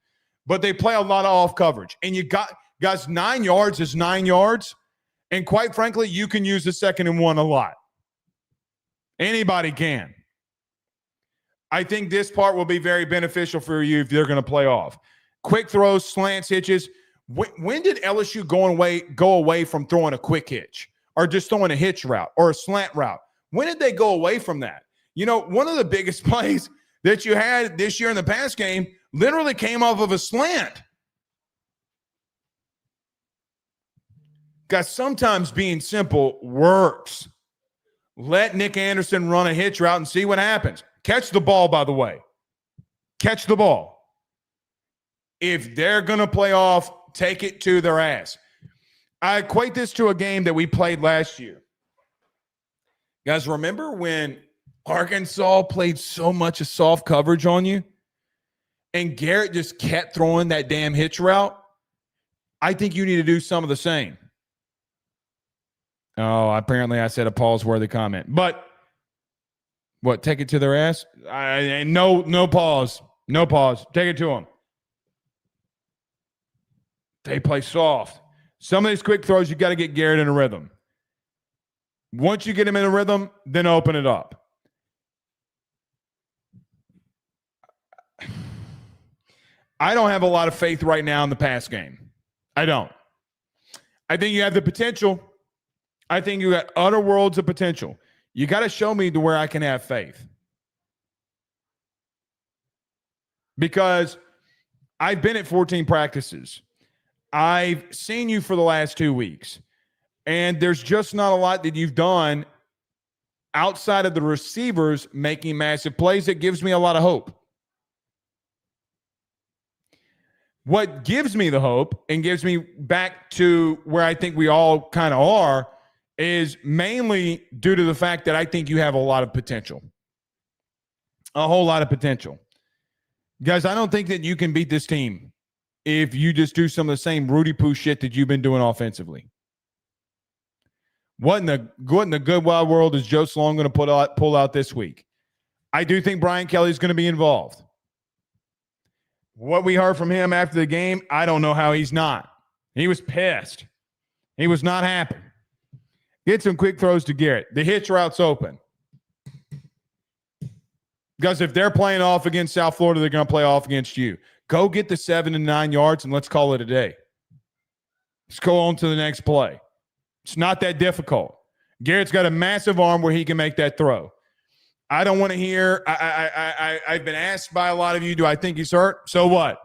But they play a lot of off coverage. And you got, guys, 9 yards is 9 yards. And quite frankly, you can use the 2nd and 1 a lot. Anybody can. I think this part will be very beneficial for you if they're going to play off. Quick throws, slants, hitches. When did LSU go away from throwing a quick hitch or just throwing a hitch route or a slant route? When did they go away from that? You know, one of the biggest plays that you had this year in the pass game literally came off of a slant. Guys, sometimes being simple works. Let Nick Anderson run a hitch route and see what happens. Catch the ball, by the way. Catch the ball. If they're going to play off, take it to their ass. I equate this to a game that we played last year. Guys, remember when Arkansas played so much of soft coverage on you and Garrett just kept throwing that damn hitch route? I think you need to do some of the same. Oh, apparently I said a pause-worthy comment. But what, take it to their ass? No pause. No pause. Take it to them. They play soft. Some of these quick throws, you got to get Garrett in a rhythm. Once you get him in a rhythm, then open it up. I don't have a lot of faith right now in the pass game. I don't. I think you have the potential. I think you got utter worlds of potential. You got to show me to where I can have faith. Because I've been at 14 practices. I've seen you for the last 2 weeks. And there's just not a lot that you've done outside of the receivers making massive plays that gives me a lot of hope. What gives me the hope and gives me back to where I think we all kind of are is mainly due to the fact that I think you have a lot of potential. A whole lot of potential. Guys, I don't think that you can beat this team if you just do some of the same Rudy Poo shit that you've been doing offensively. What in the good wild world is Joe Sloan going to pull out this week? I do think Brian Kelly is going to be involved. What we heard from him after the game, I don't know how he's not. He was pissed. He was not happy. Get some quick throws to Garrett. The hitch route's open. Because if they're playing off against South Florida, they're going to play off against you. Go get the 7 and 9 yards, and let's call it a day. Let's go on to the next play. It's not that difficult. Garrett's got a massive arm where he can make that throw. I don't want to hear. I've been asked by a lot of you, do I think he's hurt? So what?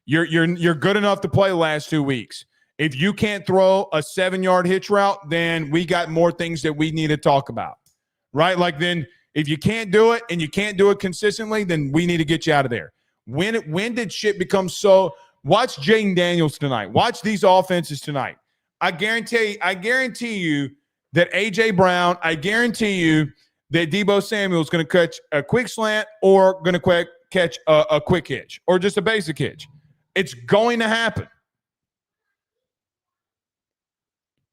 You're good enough to play the last 2 weeks. If you can't throw a 7-yard hitch route, then we got more things that we need to talk about, right? Like then if you can't do it and you can't do it consistently, then we need to get you out of there. When did shit become so? Watch Jaden Daniels tonight. Watch these offenses tonight. I guarantee you that A.J. Brown, I guarantee you that Deebo Samuel is going to catch a quick slant or going to catch a quick hitch or just a basic hitch. It's going to happen.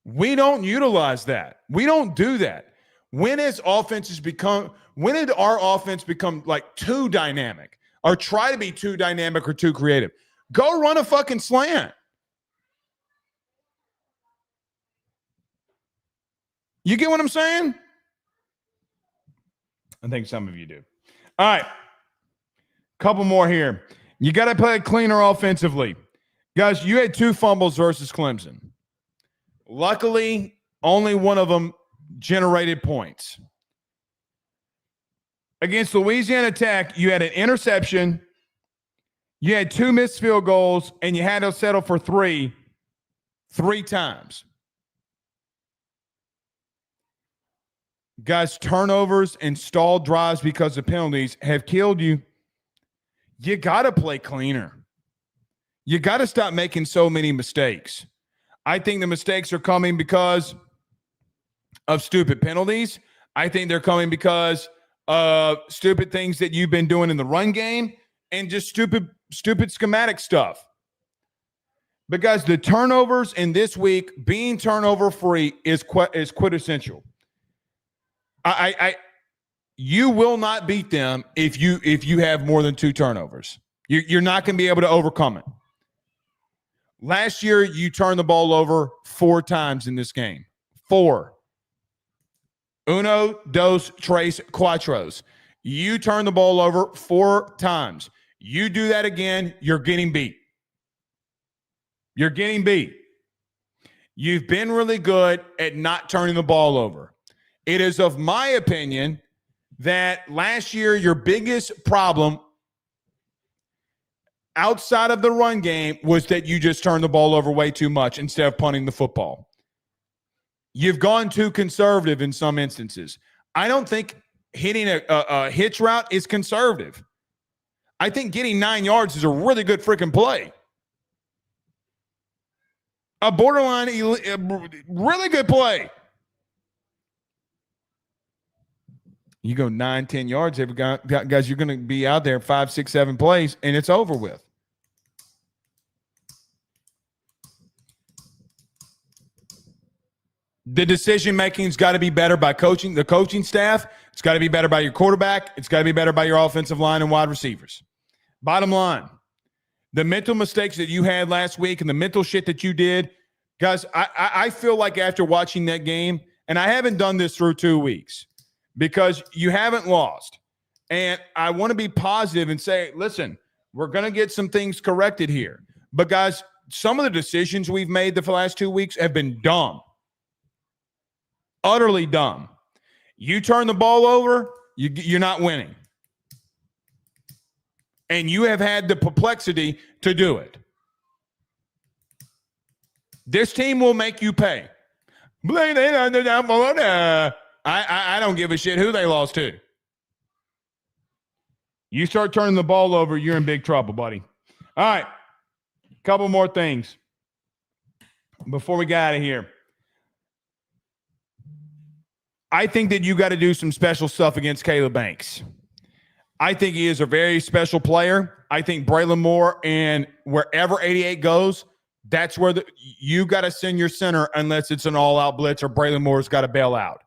We don't utilize that. We don't do that. When did our offense become like too dynamic or try to be too dynamic or too creative? Go run a fucking slant. You get what I'm saying? I think some of you do. All right. Couple more here. You got to play cleaner offensively. Guys, you had 2 fumbles versus Clemson. Luckily, only one of them generated points. Against Louisiana Tech, you had an interception, you had 2 missed field goals, and you had to settle for 3 times. Guys, turnovers and stalled drives because of penalties have killed you. You got to play cleaner. You got to stop making so many mistakes. I think the mistakes are coming because of stupid penalties. I think they're coming because of stupid things that you've been doing in the run game and just stupid schematic stuff. But guys, the turnovers in this week, being turnover free is quintessential. You will not beat them if you have more than 2 turnovers. You're not going to be able to overcome it. Last year, you turned the ball over 4 times in this game. 4. Uno, dos, tres, cuatros. You turn the ball over 4 times. You do that again, you're getting beat. You're getting beat. You've been really good at not turning the ball over. It is of my opinion that last year your biggest problem outside of the run game was that you just turned the ball over way too much instead of punting the football. You've gone too conservative in some instances. I don't think hitting a hitch route is conservative. I think getting 9 yards is a really good freaking play. A borderline, really good play. You go 9, 10 yards, guys, you're going to be out there 5, 6, 7 plays, and it's over with. The decision-making's got to be better by the coaching staff. It's got to be better by your quarterback. It's got to be better by your offensive line and wide receivers. Bottom line, the mental mistakes that you had last week and the mental shit that you did, guys, I feel like after watching that game, and I haven't done this through 2 weeks, because you haven't lost. And I want to be positive and say, listen, we're going to get some things corrected here. But, guys, some of the decisions we've made the last 2 weeks have been dumb. Utterly dumb. You turn the ball over, you're not winning. And you have had the perplexity to do it. This team will make you pay. I don't give a shit who they lost to. You start turning the ball over, you're in big trouble, buddy. All right. Couple more things before we get out of here. I think that you got to do some special stuff against Caleb Banks. I think he is a very special player. I think Braylon Moore, and wherever 88 goes, that's where you got to send your center unless it's an all-out blitz or Braylon Moore's got to bail out.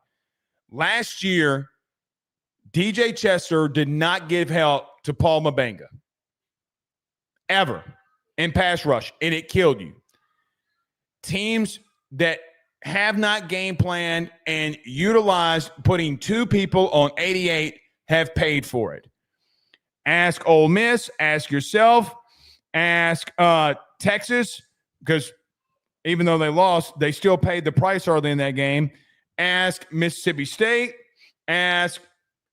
Last year, DJ Chester did not give help to Paul Mabenga ever in pass rush, and it killed you. Teams that have not game planned and utilized putting two people on 88 have paid for it. Ask Ole Miss, ask yourself, ask Texas, because even though they lost, they still paid the price early in that game. Ask Mississippi State, ask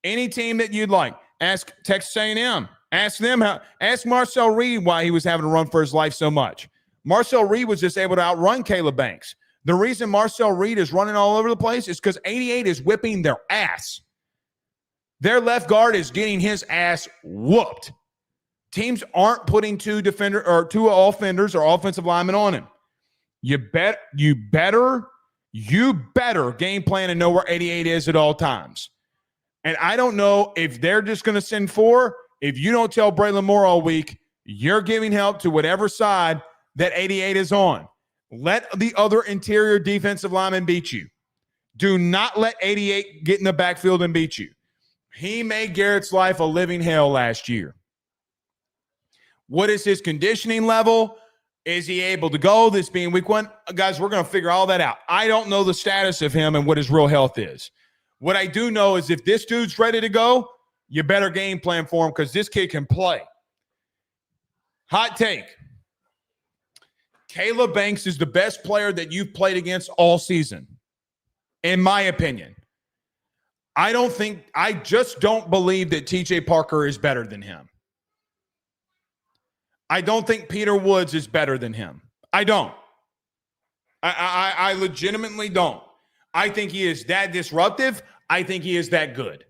any team that you'd like. Ask Texas A&M. Ask them ask Marcel Reed why he was having to run for his life so much. Marcel Reed was just able to outrun Caleb Banks. The reason Marcel Reed is running all over the place is because 88 is whipping their ass. Their left guard is getting his ass whooped. Teams aren't putting two offenders or offensive linemen on him. You better game plan and know where 88 is at all times. And I don't know if they're just going to send 4. If you don't tell Braylon Moore all week, you're giving help to whatever side that 88 is on. Let the other interior defensive lineman beat you. Do not let 88 get in the backfield and beat you. He made Garrett's life a living hell last year. What is his conditioning level? Is he able to go this being week 1? Guys, we're going to figure all that out. I don't know the status of him and what his real health is. What I do know is if this dude's ready to go, you better game plan for him because this kid can play. Hot take. Caleb Banks is the best player that you've played against all season, in my opinion. I just don't believe that TJ Parker is better than him. I don't think Peter Woods is better than him. I don't. I legitimately don't. I think he is that disruptive. I think he is that good.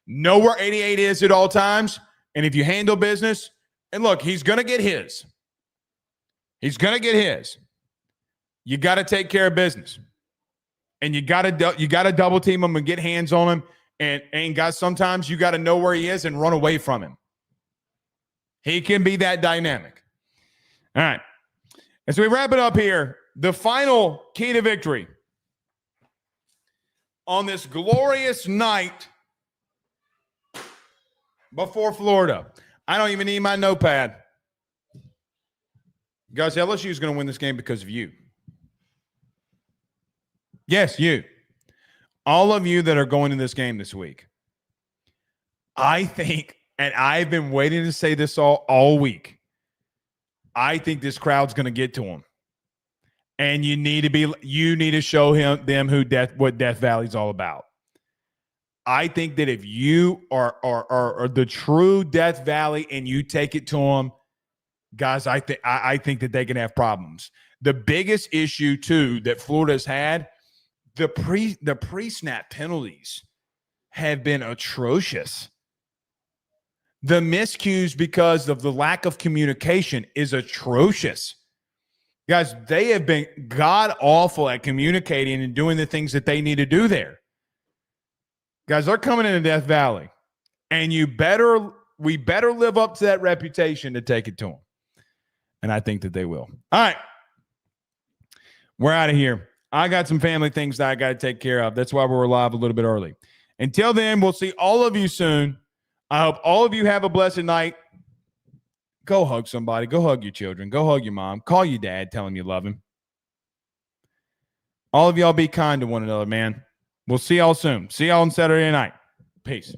Know where 88 is at all times, and if you handle business, and look, he's going to get his. He's going to get his. You got to take care of business. And you got to double team him and get hands on him. And guys, sometimes you got to know where he is and run away from him. He can be that dynamic. All right. As we wrap it up here, the final key to victory on this glorious night before Florida. I don't even need my notepad. Guys, LSU is going to win this game because of you. Yes, you. All of you that are going to this game this week. I think, and I've been waiting to say this all week, I think this crowd's going to get to them. And you need to show them what Death Valley's all about. I think that if you are the true Death Valley and you take it to them, guys, I think that they can have problems. The biggest issue too that Florida's had, the pre-snap penalties have been atrocious. The miscues because of the lack of communication is atrocious. Guys, they have been god-awful at communicating and doing the things that they need to do there. Guys, they're coming into Death Valley, and we better live up to that reputation to take it to them. And I think that they will. All right. We're out of here. I got some family things that I got to take care of. That's why we're live a little bit early. Until then, we'll see all of you soon. I hope all of you have a blessed night. Go hug somebody. Go hug your children. Go hug your mom. Call your dad. Tell him you love him. All of y'all be kind to one another, man. We'll see y'all soon. See y'all on Saturday night. Peace.